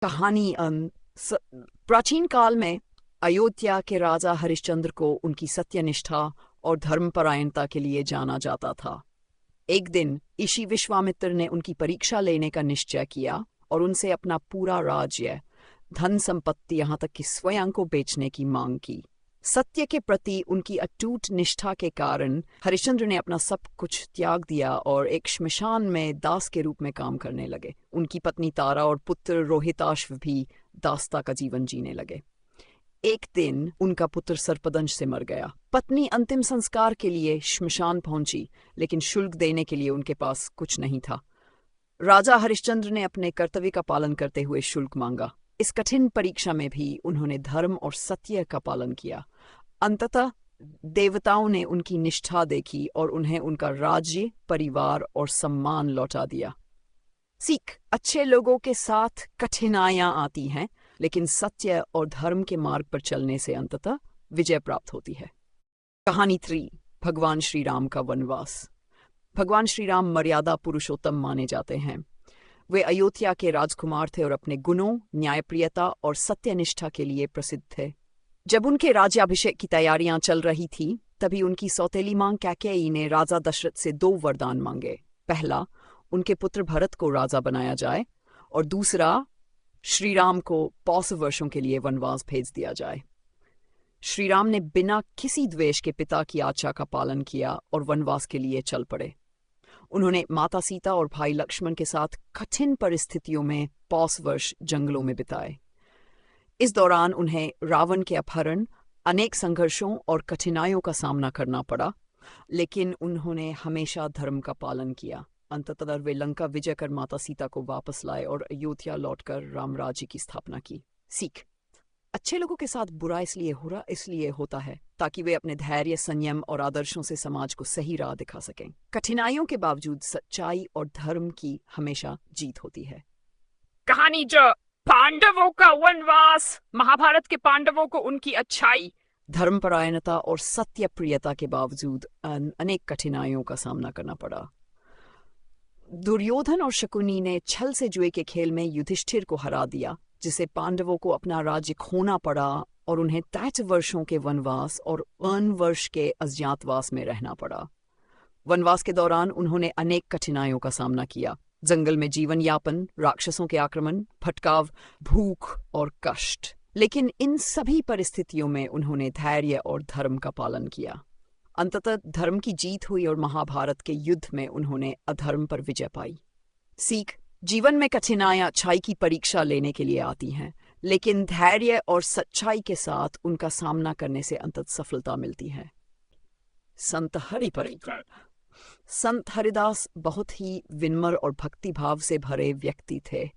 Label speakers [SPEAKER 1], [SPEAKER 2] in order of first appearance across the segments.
[SPEAKER 1] कहानी प्राचीन काल में अयोध्या के राजा हरिश्चंद्र को उनकी सत्यनिष्ठा और धर्मपरायणता के लिए जाना जाता था। एक दिन ऋषि विश्वामित्र ने उनकी परीक्षा लेने का निश्चय किया और उनसे अपना पूरा राज्य, धन संपत्ति, यहाँ तक कि स्वयं को बेचने की मांग की। सत्य के प्रति उनकी अटूट निष्ठा के कारण हरिश्चंद्र ने अपना सब कुछ त्याग दिया और एक श्मशान में दास के रूप में काम करने लगे। उनकी पत्नी तारा और पुत्र रोहिताश्व भी दासता का जीवन जीने लगे। एक दिन उनका पुत्र सर्पदंश से मर गया। पत्नी अंतिम संस्कार के लिए श्मशान पहुंची, लेकिन शुल्क देने के लिए उनके पास कुछ नहीं था। राजा हरिश्चंद्र ने अपने कर्तव्य का पालन करते हुए शुल्क मांगा। इस कठिन परीक्षा में भी उन्होंने धर्म और सत्य का पालन किया। अंततः देवताओं ने उनकी निष्ठा देखी और उन्हें उनका राज्य, परिवार और सम्मान लौटा दिया। सीख: अच्छे लोगों के साथ कठिनाइयां आती हैं, लेकिन सत्य और धर्म के मार्ग पर चलने से अंततः विजय प्राप्त होती है। कहानी 3: भगवान श्री राम का वनवास। भगवान श्री राम मर्यादा पुरुषोत्तम माने जाते हैं। वे अयोध्या के राजकुमार थे और अपने गुणों, न्यायप्रियता और सत्यनिष्ठा के लिए प्रसिद्ध थे। जब उनके राज्याभिषेक की तैयारियां चल रही थी, तभी उनकी सौतेली मां कैकेयी ने राजा दशरथ से 2 वरदान मांगे। पहला, उनके पुत्र भरत को राजा बनाया जाए, और दूसरा, श्री राम को 500 वर्षों के लिए वनवास भेज दिया जाए। श्री राम ने बिना किसी द्वेष के पिता की आज्ञा का पालन किया और वनवास के लिए चल पड़े। उन्होंने माता सीता और भाई लक्ष्मण के साथ कठिन परिस्थितियों में 5 वर्ष जंगलों में बिताए। इस दौरान उन्हें रावण के अपहरण, अनेक संघर्षों और कठिनाइयों का सामना करना पड़ा, लेकिन उन्होंने हमेशा धर्म का पालन किया। अंततः वे लंका विजय कर माता सीता को वापस लाए और अयोध्या लौटकर रामराज्य की स्थापना की। सीख: अच्छे लोगों के साथ बुरा इसलिए होता है ताकि वे अपने धैर्य, संयम और आदर्शों से समाज को सही राह दिखा सकें। कठिनाइयों के बावजूद सच्चाई और धर्म की हमेशा जीत होती है।
[SPEAKER 2] कहानी 4: पांडवों का वनवास। महाभारत के पांडवों को उनकी अच्छाई,
[SPEAKER 1] धर्मपरायणता और सत्य प्रियता के बावजूद अनेक कठिनाइयों का सामना करना पड़ा। दुर्योधन और शकुनी ने छल से जुए के खेल में युधिष्ठिर को हरा दिया, जिसे पांडवों को अपना राज्य खोना पड़ा और उन्हें 63 वर्षों के वनवास और 1 वर्ष के अज्ञातवास में रहना पड़ा। वनवास के दौरान उन्होंने अनेक कठिनाइयों का सामना किया। जंगल में जीवन यापन, राक्षसों के आक्रमण, भटकाव, भूख और कष्ट। लेकिन इन सभी परिस्थितियों में उन्होंने धैर्य और धर्म का पालन किया। अंततः धर्म की जीत हुई और महाभारत के युद्ध में उन्होंने अधर्म पर विजय पाई। सीख: जीवन में कठिनाइयां अच्छाई की परीक्षा लेने के लिए आती हैं, लेकिन धैर्य और सच्चाई के साथ उनका सामना करने से अंततः सफलता मिलती है। संत हरिदास बहुत ही विनम्र और भक्तिभाव से भरे व्यक्ति थे।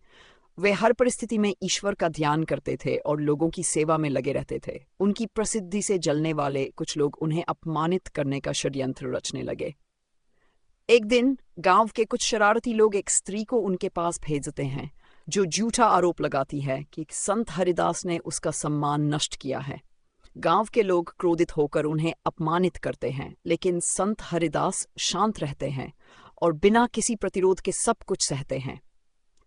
[SPEAKER 1] वे हर परिस्थिति में ईश्वर का ध्यान करते थे और लोगों की सेवा में लगे रहते थे। उनकी प्रसिद्धि से जलने वाले कुछ लोग उन्हें अपमानित करने का षड्यंत्र रचने लगे। एक दिन गांव के कुछ शरारती लोग एक स्त्री को उनके पास भेजते हैं, जो झूठा आरोप लगाती है कि संत हरिदास ने उसका सम्मान नष्ट किया है। गांव के लोग क्रोधित होकर उन्हें अपमानित करते हैं, लेकिन संत हरिदास शांत रहते हैं और बिना किसी प्रतिरोध के सब कुछ सहते हैं।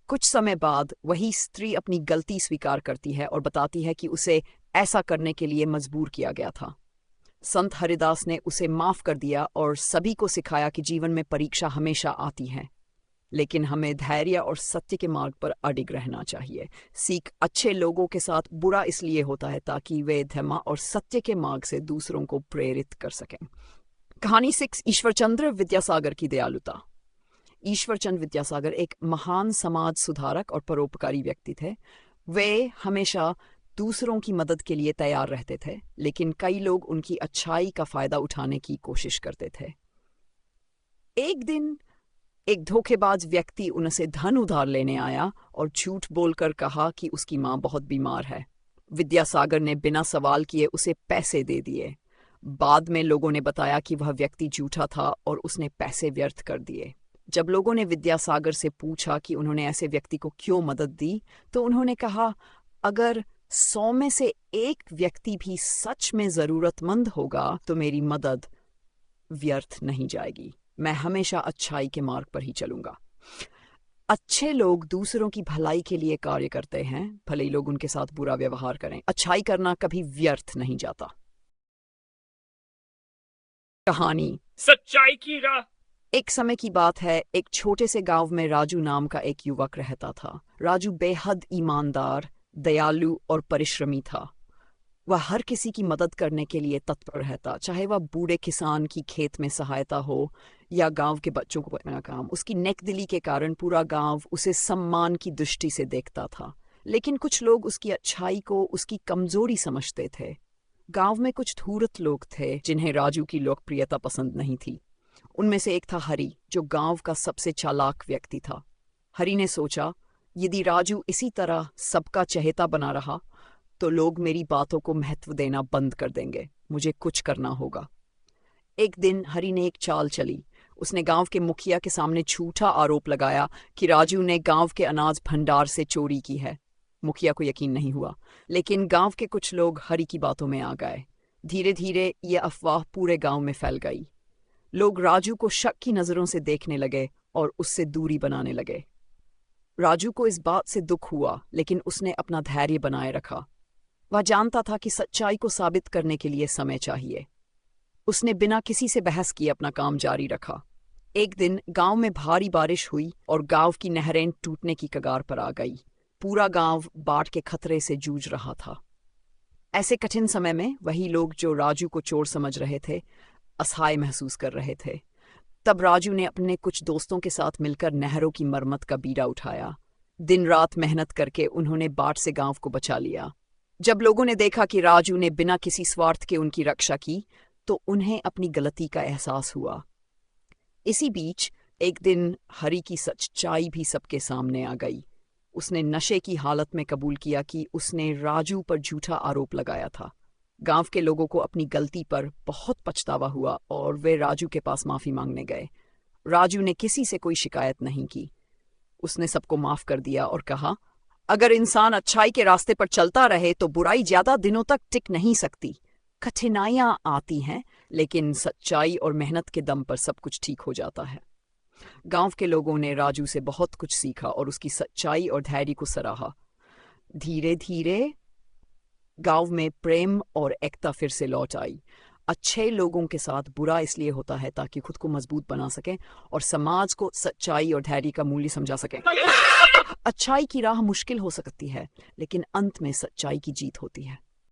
[SPEAKER 1] कुछ समय बाद वही स्त्री अपनी गलती स्वीकार करती है और बताती है कि उसे ऐसा करने के लिए मजबूर किया गया था। संत हरिदास ने उसे माफ कर दिया और सभी को सिखाया कि जीवन में परीक्षा हमेशा आती है, लेकिन हमें धैर्य और सत्य के मार्ग पर अडिग रहना चाहिए। सीख: अच्छे लोगों के साथ बुरा इसलिए होता है ताकि वे धर्म और सत्य के मार्ग से दूसरों को प्रेरित कर सकें। कहानी 6: ईश्वरचंद्र विद्यासागर की दयालुता। ईश्वरचंद्र विद्यासागर एक महान समाज सुधारक और परोपकारी व्यक्ति थे। वे हमेशा दूसरों की मदद के लिए तैयार रहते थे, लेकिन कई लोग उनकी अच्छाई का फायदा उठाने की कोशिश करते थे। एक दिन एक धोखेबाज व्यक्ति उनसे धन उधार लेने आया और झूठ बोलकर कहा कि उसकी मां बहुत बीमार है। विद्यासागर ने बिना सवाल किए उसे पैसे दे दिए। बाद में लोगों ने बताया कि वह व्यक्ति झूठा था और उसने पैसे व्यर्थ कर दिए। जब लोगों ने विद्यासागर से पूछा कि उन्होंने ऐसे व्यक्ति को क्यों मदद दी, तो उन्होंने कहा, अगर 100 में से 1 व्यक्ति भी सच में जरूरतमंद होगा तो मेरी मदद व्यर्थ नहीं जाएगी। मैं हमेशा अच्छाई के मार्ग पर ही चलूंगा। अच्छे लोग दूसरों की भलाई के लिए कार्य करते हैं, भले ही लोग उनके साथ बुरा व्यवहार करें। अच्छाई करना कभी व्यर्थ नहीं जाता। कहानी।
[SPEAKER 2] सच्चाई की राह।
[SPEAKER 1] एक समय की बात है, एक छोटे से गांव में राजू नाम का एक युवक रहता था। राजू बेहद ईमानदार, दयालु और परिश्रमी था। वह हर किसी की मदद करने के लिए तत्पर रहता, चाहे वह बूढ़े किसान की खेत में सहायता हो या गांव के बच्चों को पढ़ाना काम। उसकी नेकदिली के कारण पूरा गांव उसे सम्मान की दृष्टि से देखता था। लेकिन कुछ लोग उसकी अच्छाई को उसकी कमजोरी समझते थे। गांव में कुछ धूर्त लोग थे जिन्हें राजू की लोकप्रियता पसंद नहीं थी। उनमें से एक था हरी, जो गांव का सबसे चालाक व्यक्ति था। हरी ने सोचा, यदि राजू इसी तरह सबका चहेता बना रहा तो लोग मेरी बातों को महत्व देना बंद कर देंगे। मुझे कुछ करना होगा। एक दिन हरी ने एक चाल चली। उसने गांव के मुखिया के सामने झूठा आरोप लगाया कि राजू ने गांव के अनाज भंडार से चोरी की है। मुखिया को यकीन नहीं हुआ, लेकिन गांव के कुछ लोग हरी की बातों में आ गए। धीरे धीरे यह अफवाह पूरे गांव में फैल गई। लोग राजू को शक की नजरों से देखने लगे और उससे दूरी बनाने लगे। राजू को इस बात से दुख हुआ, लेकिन उसने अपना धैर्य बनाए रखा। वह जानता था कि सच्चाई को साबित करने के लिए समय चाहिए। उसने बिना किसी से बहस किए अपना काम जारी रखा। एक दिन गांव में भारी बारिश हुई और गांव की नहरें टूटने की कगार पर आ गई। पूरा गांव बाढ़ के खतरे से जूझ रहा था। ऐसे कठिन समय में वही लोग जो राजू को चोर समझ रहे थे, असहाय महसूस कर रहे थे। तब राजू ने अपने कुछ दोस्तों के साथ मिलकर नहरों की मरम्मत का बीड़ा उठाया। दिन रात मेहनत करके उन्होंने बाढ़ से गांव को बचा लिया। जब लोगों ने देखा कि राजू ने बिना किसी स्वार्थ के उनकी रक्षा की, तो उन्हें अपनी गलती का एहसास हुआ। इसी बीच एक दिन हरी की सच्चाई भी सबके सामने आ गई। उसने नशे की हालत में कबूल किया कि उसने राजू पर झूठा आरोप लगाया था। गांव के लोगों को अपनी गलती पर बहुत पछतावा हुआ और वे राजू के पास माफी मांगने गए। राजू ने किसी से कोई शिकायत नहीं की। उसने सबको माफ कर दिया और कहा, अगर इंसान अच्छाई के रास्ते पर चलता रहे तो बुराई ज्यादा दिनों तक टिक नहीं सकती। कठिनाइयां आती हैं, लेकिन सच्चाई और मेहनत के दम पर सब कुछ ठीक हो जाता है। गांव के लोगों ने राजू से बहुत कुछ सीखा और उसकी सच्चाई और धैर्य को सराहा। धीरे धीरे गांव में प्रेम और एकता फिर से लौट आई। अच्छे लोगों के साथ बुरा इसलिए होता है ताकि खुद को मजबूत बना सकें और समाज को सच्चाई और धैर्य का मूल्य समझा सकें। अच्छाई की राह मुश्किल हो सकती है, लेकिन अंत में सच्चाई की जीत होती है।